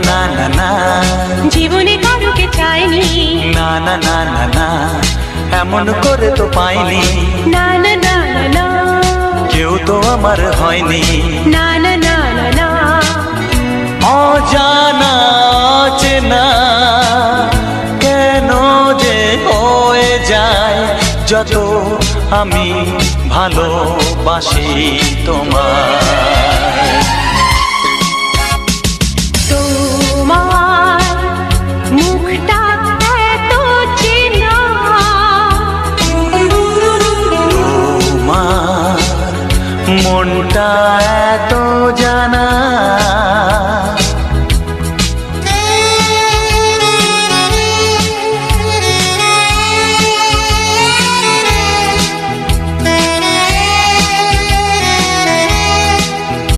না না না, জীবনে কারুকে চাইনি। না না না না না, এমন করে তো পাইনি। না না না না না, কেউ তো আমার হয়নি। না না না না না, অজানা চেনা কেন যে হয়ে যায় যত আমি ভালোবাসি তোমায়।